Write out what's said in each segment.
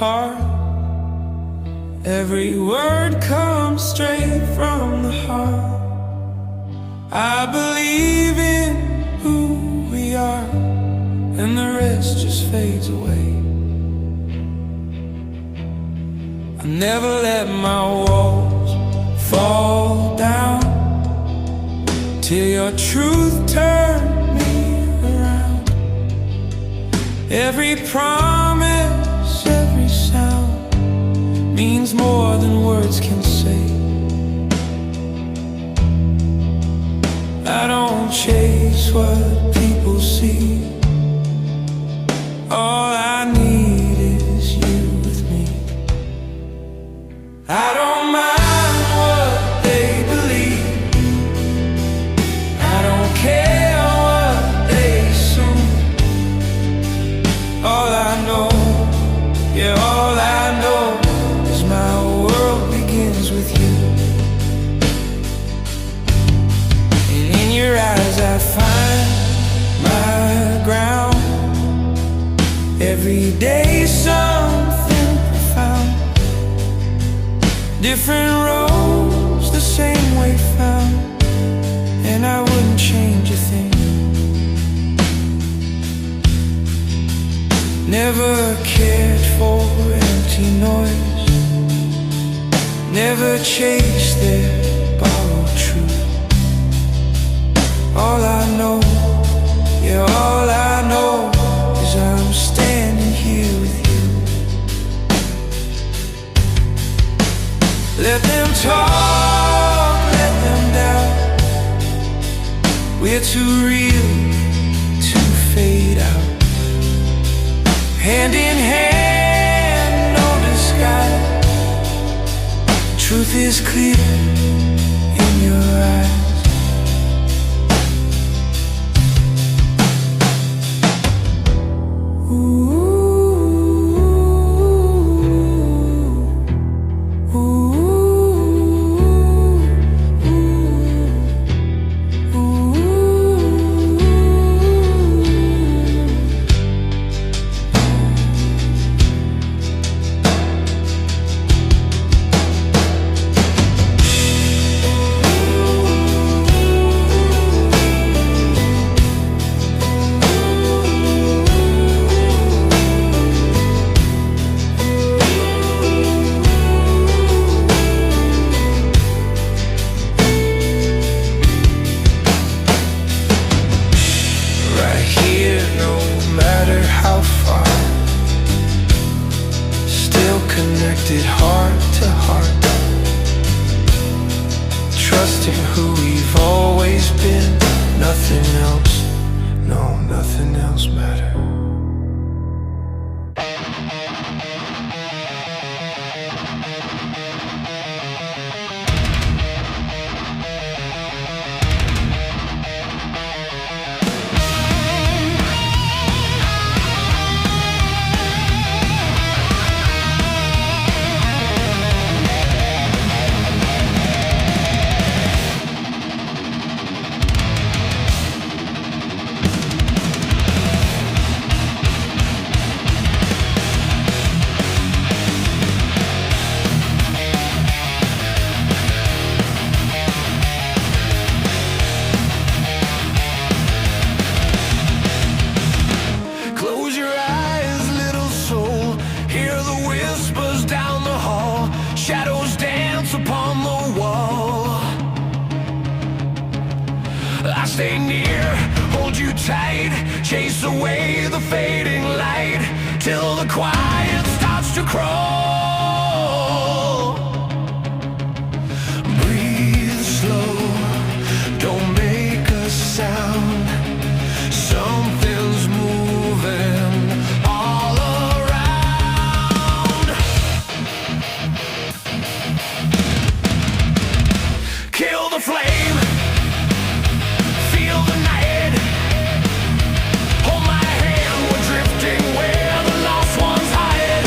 heart. Every word comes straight from the heart. I believe in who we are, and the rest just fades away. I never let my walls fall down till your truth turned me around. Every promise, every sound means more than words can say. I don't chase what people see. All I need is you with me. I don't mind what they believe. I don't care what they assume. All I know, yeah, all I know is my world begins with you. And in your eyes I find my ground. Every day something profound. Different roads, the same way found. And I wouldn't change a thing. Never cared for empty noise. Never chased their borrowed truth. All I know, yeah, all I know is I'm standing here with you. Let them talk, let them doubt. We're too real to fade out. Hand in hand, no disguise. Truth is clear in your eyes. Connected heart to heart, trusting who we've always been. Nothing else, no, nothing else matters. Shadows dance upon the wall. I stay near, hold you tight, chase away the fading light, till the quiet starts to crawl. Breathe slow, don't make a sound. Something's moving all around. Kill the flame, feel the night. Hold my hand, we're drifting where the lost ones hide.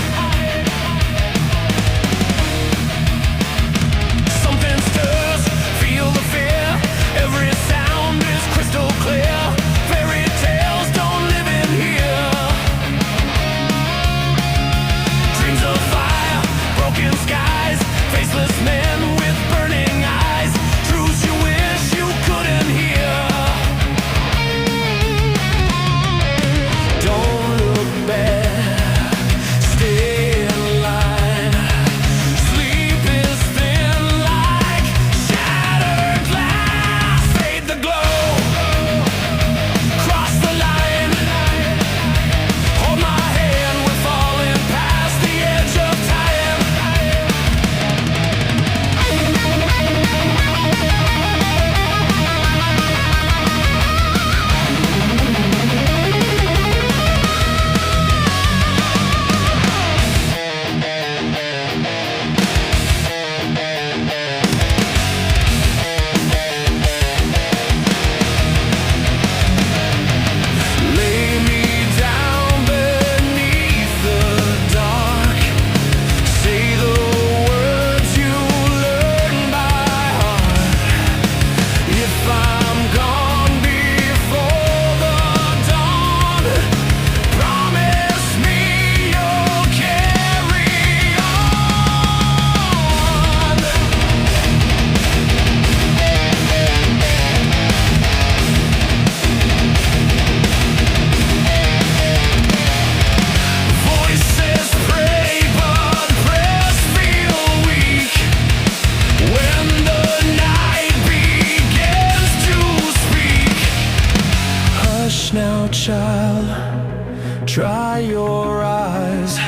by your eyes.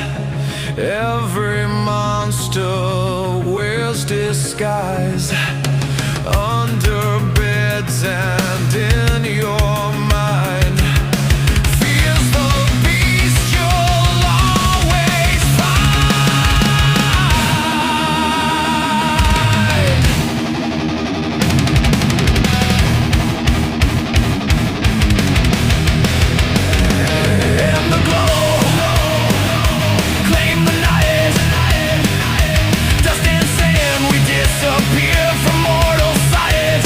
Every monster wears disguise under beds and in your mind. Fears the beast you'll always find. In the glow, claim the night. Dust and sand, we disappear from mortal sight.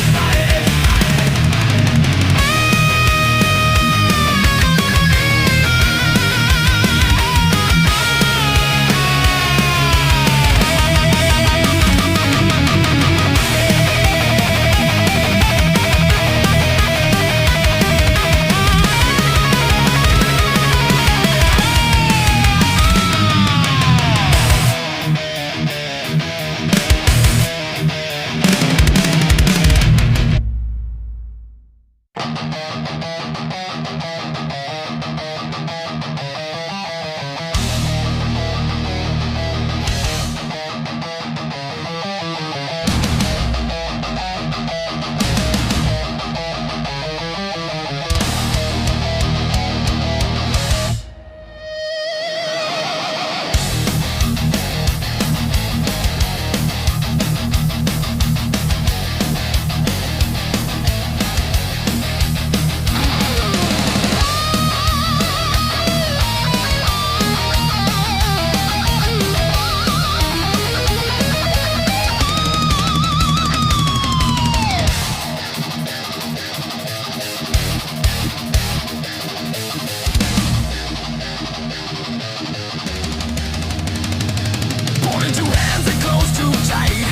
Born into hands that close too tight.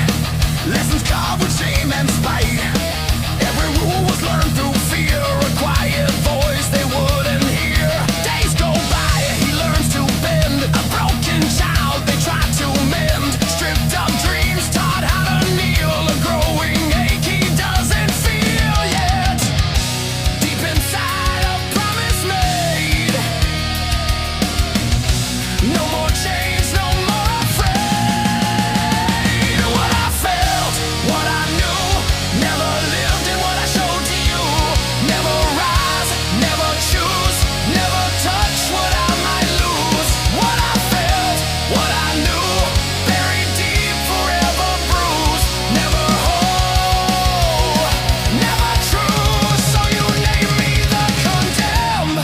Lessons carved with shame and spite. Every rule was learned through fear. A quiet voice they wouldn't hear. Days go by, he learns to bend. A broken child they try to mend. Stripped of dreams, taught how to kneel. A growing ache he doesn't feel yet. Deep inside a promise made. No more chains, no more afraid. What I felt, what I knew, never lived in what I showed to you. Never rise, never choose, never touch what I might lose. What I felt, what I knew, buried deep, forever bruised. Never whole, never true. So you name me the condemned.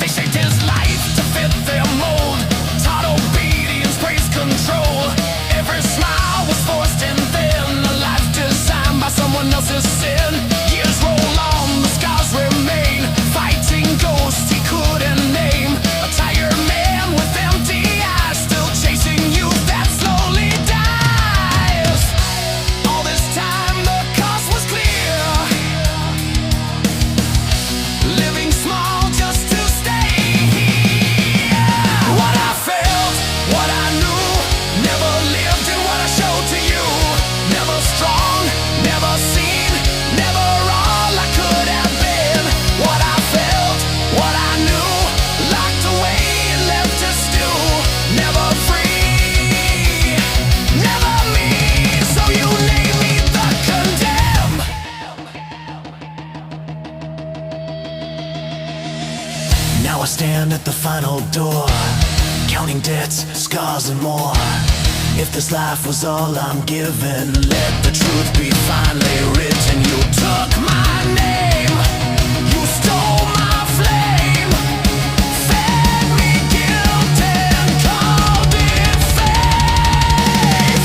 They shaped his life to fit their mold. Taught obedience, praise, control. Every smile was forced and then a life designed by someone else's sin. Years roll on, the scars remain. Fighting ghosts he couldn't name. A tired man with empty eyes, still chasing youth that slowly dies. All this time the cost was clear. Living small just to stay here. What I felt, what I knew, never lived in what I showed to you. Never strong, never seen, never all I could have been. What I felt, what I knew, locked away and left to stew. Never free, never me. So you name me the condemned. Now I stand at the final door, counting debts, scars and more. If this life was all I'm given, let the truth be finally written. You took my name, you stole my flame, fed me guilt and called it faith.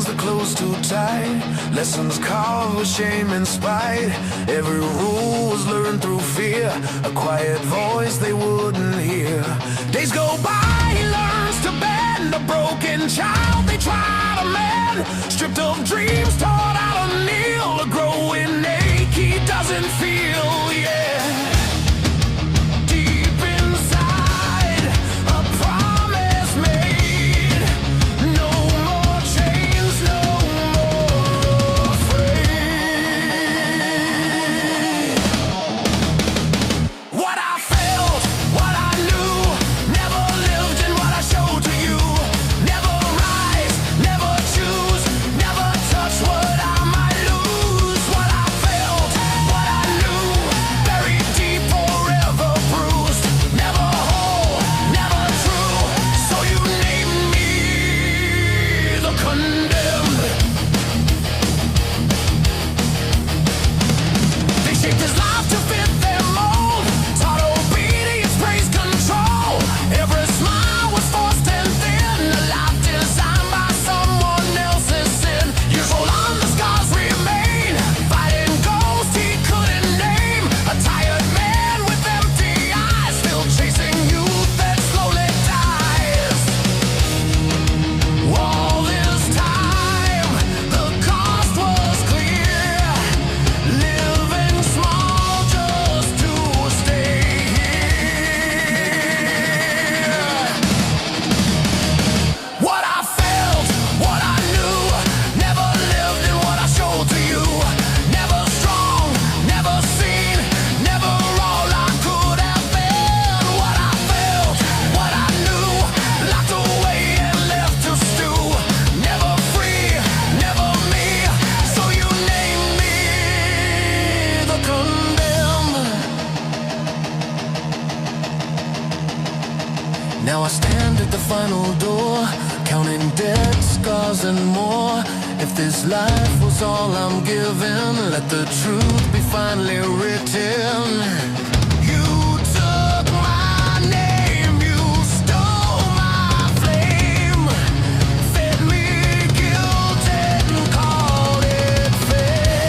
the clothes too tight. Lessons carved with shame and spite. Every rule was learned through fear. A quiet voice they wouldn't hear. Days go by, he learns to bend. A broken child they try to mend. Stripped of dreams, taught how to kneel. A growing ache he doesn't feel, yeah. Deep inside, a promise made. No more chains, no more afraid. What I felt, what I knew, never lived in what I showed to you. Never rise, never choose, never touch what I might lose. What I felt, what I knew, buried deep, forever bruised. Never whole, never true, so you named me the condemned. They shaped his life to fit their mold. Taught obedience, praise, control. Every smile was forced and thin. A life designed by someone else's sin. Years old on the scars remain. Fighting ghosts he couldn't name. A tired man with empty eyes, still chasing youth that slowly dies. All this time, the cost was clear. Living small just to stay here. What I felt, what I knew, never lived in what I showed to you. Never strong, never seen, never all I could have been. What I felt, what I knew, locked away and left to stew. Never free, never me, so you named me the condemned. Now I stand at the final door, counting dead scars and more. If this life was all I'm given, let the truth be finally written. You took my name, you stole my flame, fed me guilt and called it fate.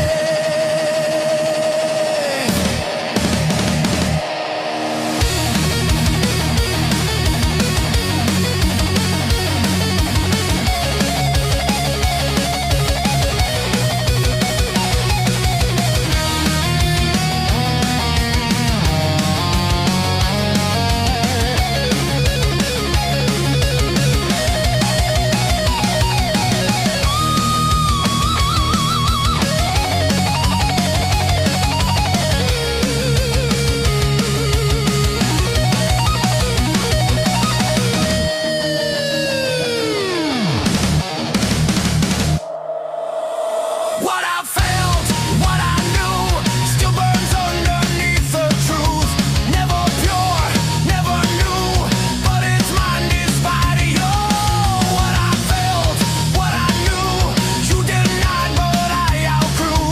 What I felt, what I knew, still burns underneath the truth. Never pure, never new, but it's mine despite you. What I felt, what I knew, you denied but I outgrew.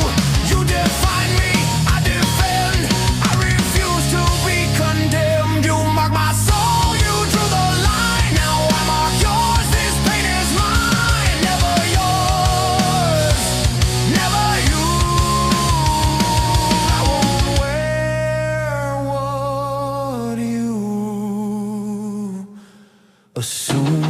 You define me, I defend, I refuse to be condemned. You mark my soul, you drew the line. Now I mark yours, this pain is mine. Never yours, never you. I won't wear what you assume.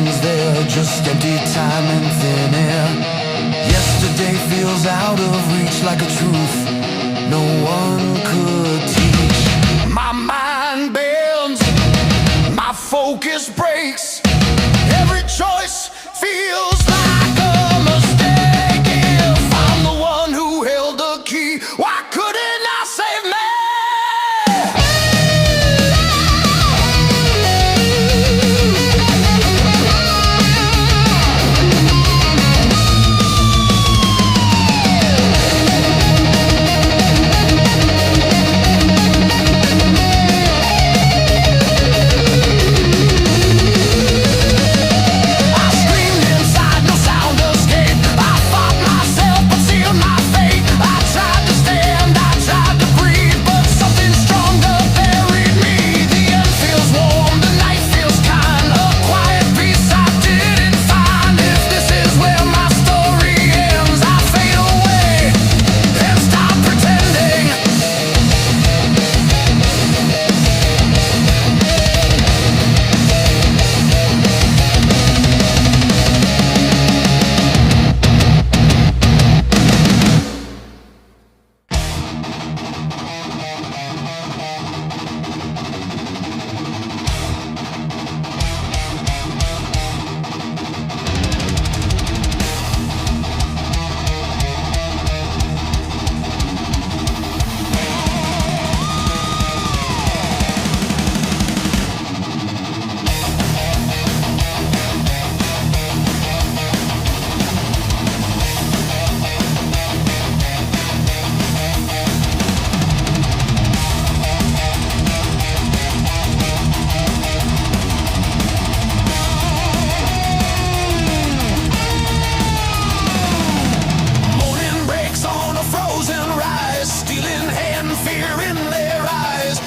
nothing's there, just empty time and thin air. Yesterday feels out of reach, like a truth no one could teach. My mind bends, my focus breaks. Every choice feels like a mistake. If I'm the one who held the key, why couldn't I save me?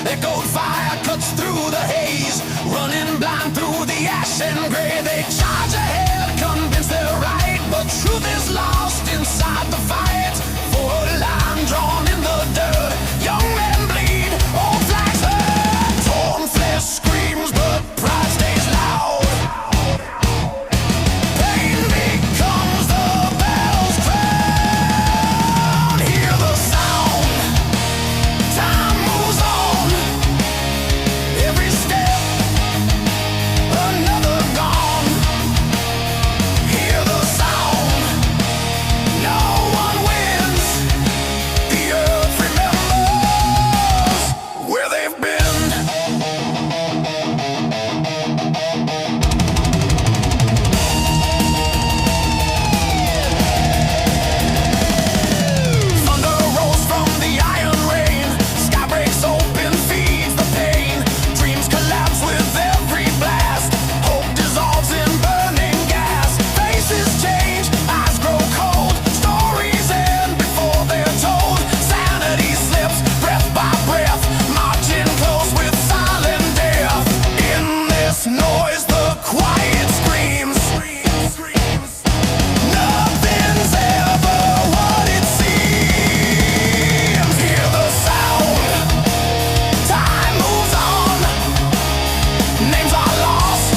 Echoed fire cuts through the haze, running blind through the ash and gray. They charge ahead, convinced they're right, but truth is lost inside the fight. For a line drawn in the dirt, young men bleed, old flags hurt. Torn flesh screams, but pride stays loud. Pain becomes the battle's crown. Hear the sound, time moves on. Every step, another gone. Hear the sound, no one wins. The earth remembers where they've been. Thunder rolls from the iron rain. Sky breaks open, feeds the pain. Dreams collapse with every blast. Hope dissolves in burning gas. Faces change, eyes grow cold. Stories end before they're told. Sanity slips, breath by breath, marching close with silent death. In this noise, the quiet screams. Nothing's ever what it seems. Hear the sound, time moves on. Names are lost,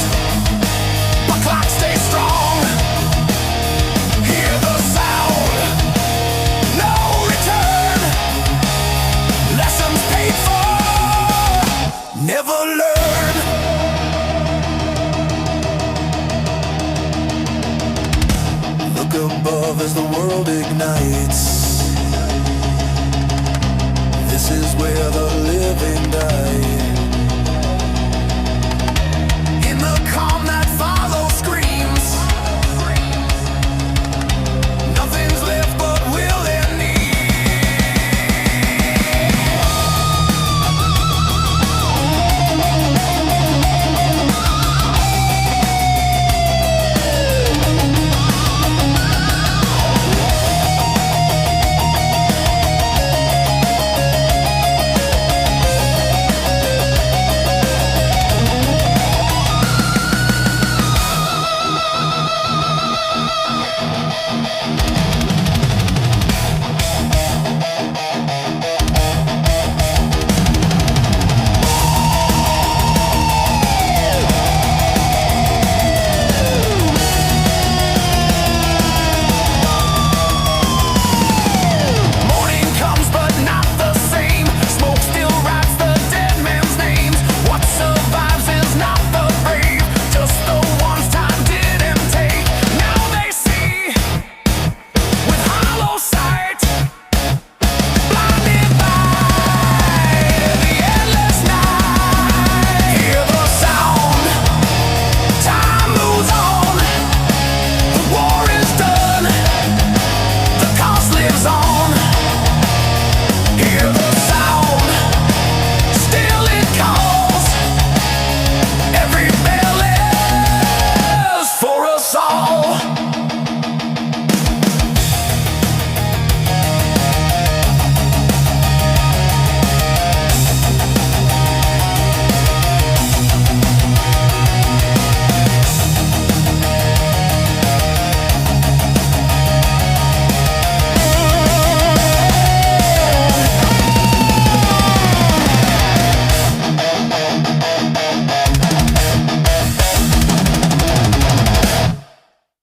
but clocks stay strong. Hear the sound, no return. Lessons paid for, never learn. Look above as the world ignites. This is where the living die.